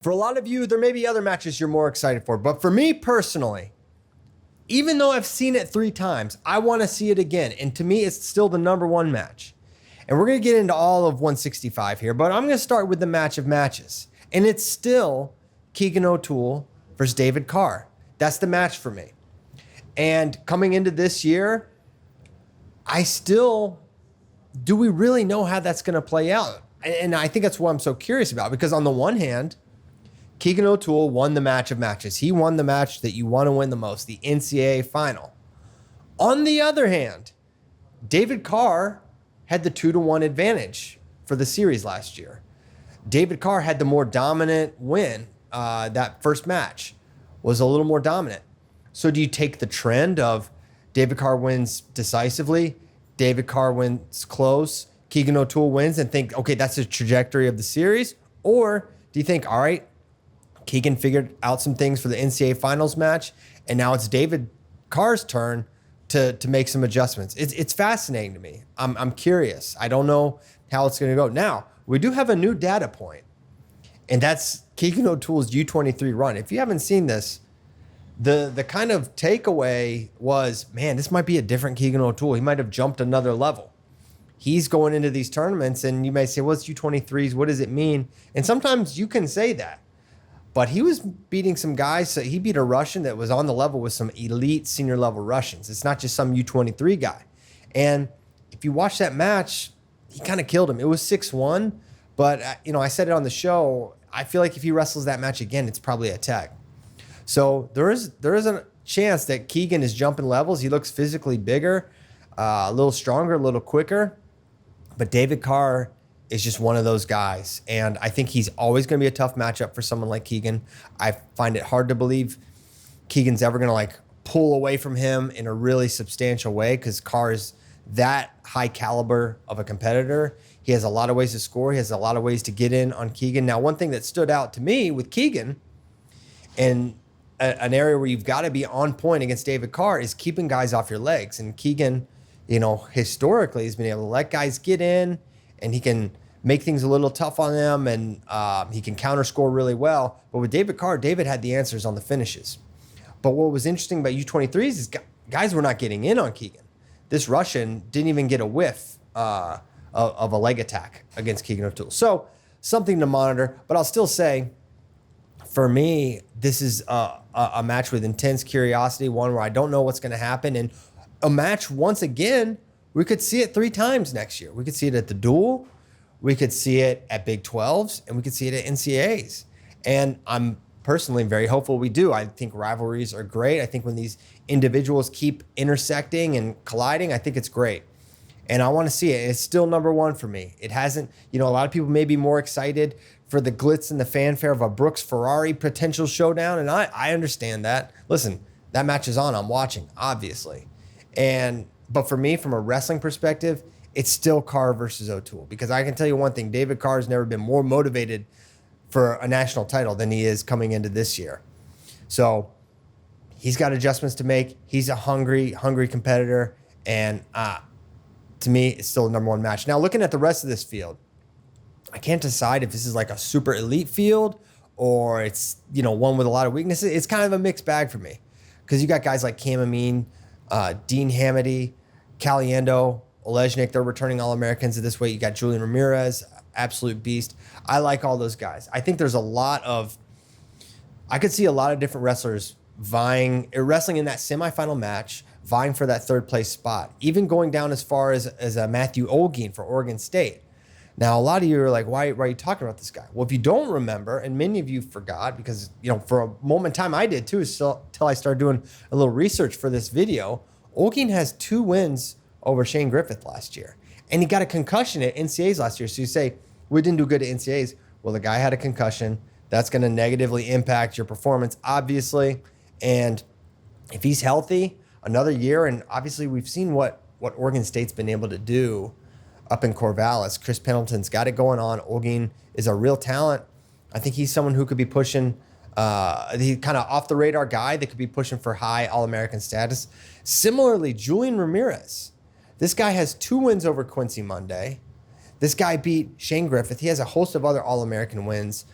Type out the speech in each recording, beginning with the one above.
For a lot of you, there may be other matches you're more excited for. But for me personally, even though I've seen it 3 times, I want to see it again. And to me, it's still the number one match. And we're going to get into all of 165 here, but I'm going to start with the match of matches. And it's still Keegan O'Toole versus David Carr. That's the match for me. And coming into this year, do we really know how that's going to play out? And I think that's what I'm so curious about, because on the one hand, Keegan O'Toole won the match of matches. He won the match that you want to win the most, the NCAA final. On the other hand, David Carr had the 2-1 advantage for the series last year. David Carr had the more dominant win. That first match was a little more dominant. So do you take the trend of David Carr wins decisively, David Carr wins close, Keegan O'Toole wins, and think, okay, that's the trajectory of the series? Or do you think, all right, Keegan figured out some things for the NCAA finals match, and now it's David Carr's turn to make some adjustments? It's fascinating to me. I'm curious. I don't know how it's going to go. Now, we do have a new data point, and that's Keegan O'Toole's U23 run. If you haven't seen this, the kind of takeaway was, man, this might be a different Keegan O'Toole. He might have jumped another level. He's going into these tournaments, and you may say, what's U23s? What does it mean? And sometimes you can say that. But he was beating some guys. So he beat a Russian that was on the level with some elite senior level Russians. It's not just some U23 guy. And if you watch that match, he kind of killed him. It was 6-1. But, I said it on the show. I feel like if he wrestles that match again, it's probably a tag. So there is a chance that Keegan is jumping levels. He looks physically bigger, a little stronger, a little quicker. But David Carr is just one of those guys. And I think he's always going to be a tough matchup for someone like Keegan. I find it hard to believe Keegan's ever going to pull away from him in a really substantial way, because Carr is that high caliber of a competitor. He has a lot of ways to score. He has a lot of ways to get in on Keegan. Now, one thing that stood out to me with Keegan, and an area where you've got to be on point against David Carr, is keeping guys off your legs. And Keegan, historically has been able to let guys get in, and he can make things a little tough on them, and he can counter score really well. But with David Carr, David had the answers on the finishes. But what was interesting about U23s is guys were not getting in on Keegan. This Russian didn't even get a whiff of a leg attack against Keegan O'Toole. So something to monitor. But I'll still say, for me, this is a match with intense curiosity, one where I don't know what's going to happen. And a match, once again, we could see it 3 times next year. We could see it at the Duel, we could see it at Big 12s, and we could see it at NCAAs. And I'm personally very hopeful we do. I think rivalries are great. I think when these individuals keep intersecting and colliding, I think it's great. And I want to see it. It's still number one for me. It hasn't, a lot of people may be more excited for the glitz and the fanfare of a Brooks-Ferrari potential showdown, and I understand that. Listen, that match is on. I'm watching, obviously. But for me, from a wrestling perspective, it's still Carr versus O'Toole, because I can tell you one thing, David Carr has never been more motivated for a national title than he is coming into this year. So he's got adjustments to make. He's a hungry competitor, and to me, it's still the number one match. Now, looking at the rest of this field, I can't decide if this is like a super elite field or it's, one with a lot of weaknesses. It's kind of a mixed bag for me, because you got guys like Cam Amin, Dean Hamady, Caliendo, Olejnik. They're returning All-Americans at this weight. You got Julian Ramirez, absolute beast. I like all those guys. I think there's I could see a lot of different wrestlers wrestling in that semifinal match, vying for that third place spot, even going down as far as a Matthew Olguin for Oregon State. Now, a lot of you are like, why are you talking about this guy? Well, if you don't remember, and many of you forgot, because, for a moment in time I did too, until I started doing a little research for this video, Olguin has 2 wins over Shane Griffith last year. And he got a concussion at NCAAs last year. So you say, we didn't do good at NCAAs. Well, the guy had a concussion. That's going to negatively impact your performance, obviously. And if he's healthy another year, and obviously we've seen what Oregon State's been able to do up in Corvallis. Chris Pendleton's got it going on. Olguin is a real talent. I think he's someone who could be pushing, he kind of off the radar guy that could be pushing for high All-American status. Similarly, Julian Ramirez. This guy has 2 wins over Quincy Monday. This guy beat Shane Griffith. He has a host of other All-American wins.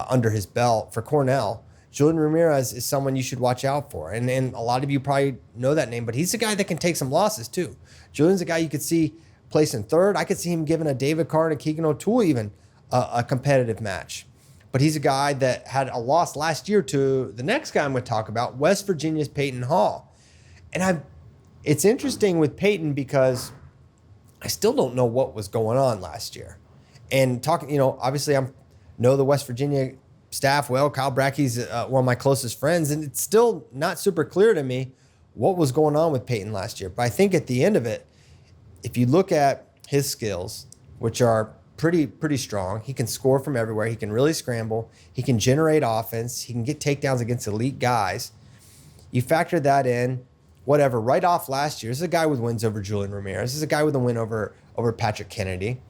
under his belt for Cornell. Julian Ramirez is someone you should watch out for. And a lot of you probably know that name, but he's a guy that can take some losses too. Julian's a guy you could see placing third. I could see him giving a David Carr and a Keegan O'Toole even a competitive match. But he's a guy that had a loss last year to the next guy I'm going to talk about, West Virginia's Peyton Hall. And it's interesting with Peyton because I still don't know what was going on last year. And talking, obviously I know the West Virginia staff well. Kyle Brackey's one of my closest friends, and it's still not super clear to me what was going on with Peyton last year. But I think at the end of it, if you look at his skills, which are pretty strong, he can score from everywhere. He can really scramble. He can generate offense. He can get takedowns against elite guys. You factor that in, whatever, right off last year. This is a guy with wins over Julian Ramirez. This is a guy with a win over Patrick Kennedy.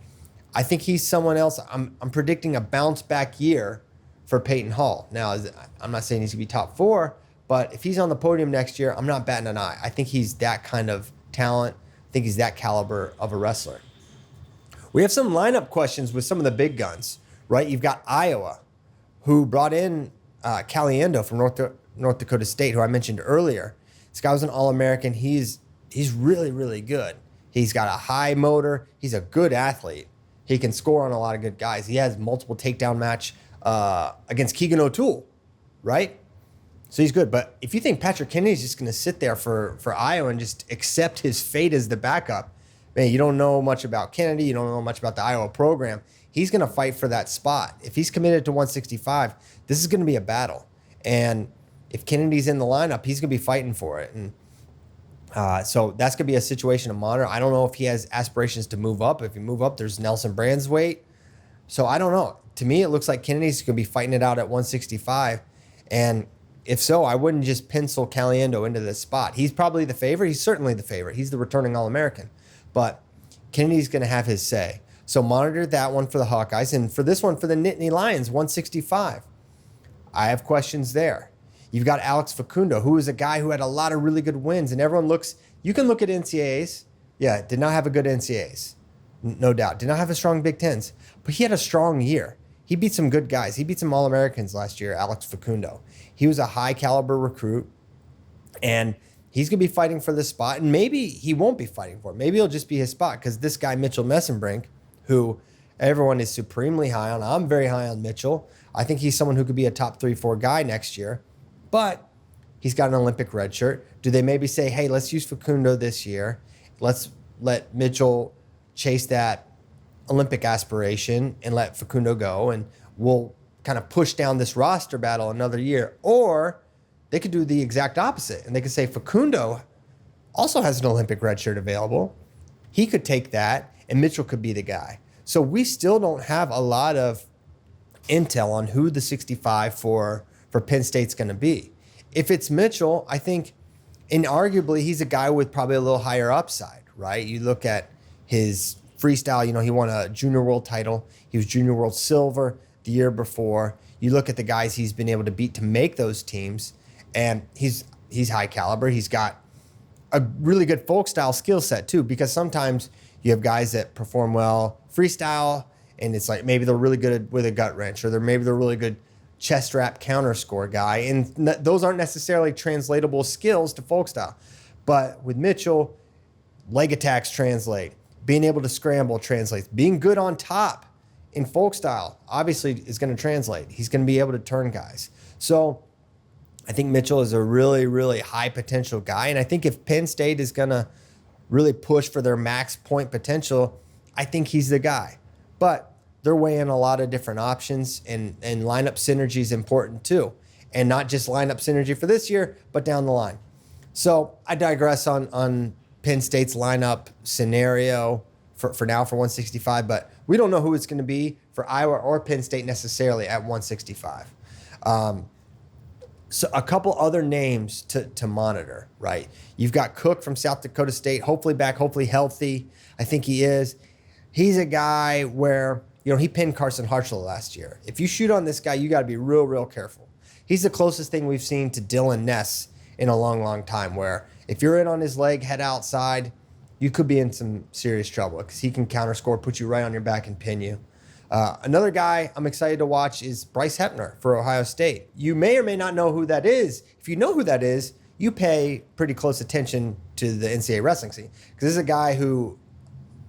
I think he's someone else. I'm predicting a bounce back year for Peyton Hall. Now, I'm not saying he's going to be top 4, but if he's on the podium next year, I'm not batting an eye. I think he's that kind of talent. I think he's that caliber of a wrestler. We have some lineup questions with some of the big guns, right? You've got Iowa, who brought in Caliendo from North Dakota State, who I mentioned earlier. This guy was an All-American. He's really, really good. He's got a high motor. He's a good athlete. He can score on a lot of good guys. He has multiple takedown match against Keegan O'Toole, right? So he's good. But if you think Patrick Kennedy's just going to sit there for Iowa and just accept his fate as the backup, man, you don't know much about Kennedy. You don't know much about the Iowa program. He's going to fight for that spot. If he's committed to 165, this is going to be a battle. And if Kennedy's in the lineup, he's going to be fighting for it. And so that's going to be a situation to monitor. I don't know if he has aspirations to move up. If he move up, there's Nelson Brandswaite. So I don't know. To me, it looks like Kennedy's going to be fighting it out at 165. And if so, I wouldn't just pencil Caliendo into this spot. He's probably the favorite. He's certainly the favorite. He's the returning All-American. But Kennedy's going to have his say. So monitor that one for the Hawkeyes. And for this one, for the Nittany Lions, 165. I have questions there. You've got Alex Facundo, who is a guy who had a lot of really good wins. And everyone you can look at NCAAs. Yeah, did not have a good NCAAs. No doubt. Did not have a strong Big Tens. But he had a strong year. He beat some good guys. He beat some All-Americans last year, Alex Facundo. He was a high-caliber recruit, and he's going to be fighting for this spot, and maybe he won't be fighting for it. Maybe it'll just be his spot because this guy, Mitchell Messenbrink, who everyone is supremely high on. I'm very high on Mitchell. I think he's someone who could be a top 3-4 guy next year, but he's got an Olympic red shirt. Do they maybe say, hey, let's use Facundo this year. Let's let Mitchell chase that Olympic aspiration and let Facundo go, and we'll kind of push down this roster battle another year. Or they could do the exact opposite, and they could say Facundo also has an Olympic red shirt available. He could take that, and Mitchell could be the guy. So we still don't have a lot of intel on who the 65 for Penn State's going to be. If it's Mitchell, I think inarguably he's a guy with probably a little higher upside, right? You look at his freestyle, he won a junior world title. He was junior world silver the year before. You look at the guys he's been able to beat to make those teams, and he's high caliber. He's got a really good folk style skill set too, because sometimes you have guys that perform well freestyle, and it's like maybe they're really good with a gut wrench, or maybe they're really good chest wrap counter score guy, and those aren't necessarily translatable skills to folk style. But with Mitchell, leg attacks translate. Being able to scramble translates. Being good on top in folk style obviously is going to translate. He's going to be able to turn guys. So I think Mitchell is a really, really high potential guy. And I think if Penn State is going to really push for their max point potential, I think he's the guy. But they're weighing a lot of different options, and lineup synergy is important too. And not just lineup synergy for this year, but down the line. So I digress on Penn State's lineup scenario for now for 165, but we don't know who it's going to be for Iowa or Penn State necessarily at 165. So a couple other names to monitor, right? You've got Cook from South Dakota State, hopefully back, hopefully healthy. I think he is. He's a guy where, he pinned Carson Hartzell last year. If you shoot on this guy, you got to be real, real careful. He's the closest thing we've seen to Dylan Ness in a long, long time, where if you're in on his leg, head outside, you could be in some serious trouble because he can counter score, put you right on your back and pin you. Another guy I'm excited to watch is Bryce Hepner for Ohio State. You may or may not know who that is. If you know who that is, you pay pretty close attention to the NCAA wrestling scene. Because this is a guy who,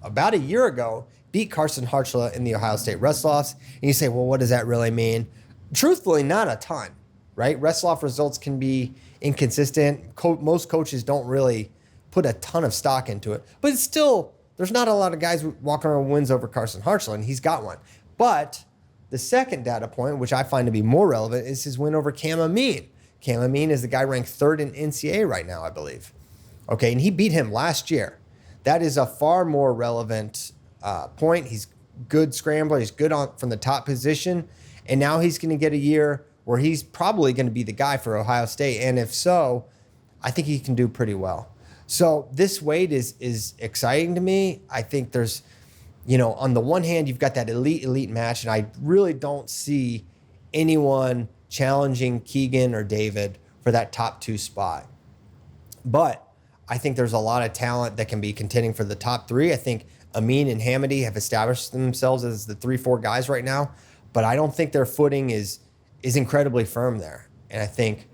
about a year ago, beat Carson Hartzler in the Ohio State wrestle-offs. And you say, well, what does that really mean? Truthfully, not a ton, right? Wrestle-off results can be inconsistent. Most coaches don't really put a ton of stock into it. But it's still, there's not a lot of guys walking around wins over Carson Hartzler, and he's got one. But the second data point, which I find to be more relevant, is his win over Cam Amin. Cam Amin is the guy ranked third in NCAA right now, I believe. Okay, and he beat him last year. That is a far more relevant point. He's good scrambler. He's good from the top position. And now he's going to get a year where he's probably going to be the guy for Ohio State. And if so, I think he can do pretty well. So this weight is exciting to me. I think there's, on the one hand, you've got that elite match, and I really don't see anyone challenging Keegan or David for that top 2 spot. But I think there's a lot of talent that can be contending for the top 3. I think Amin and Hamady have established themselves as the 3-4 guys right now, but I don't think their footing is incredibly firm there. And I think,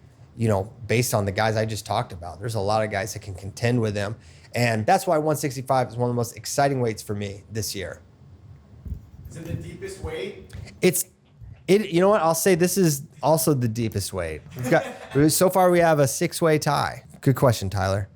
based on the guys I just talked about, there's a lot of guys that can contend with them. And that's why 165 is one of the most exciting weights for me this year. Is it the deepest weight? You know what? I'll say this is also the deepest weight. So far we have a 6-way tie. Good question, Tyler.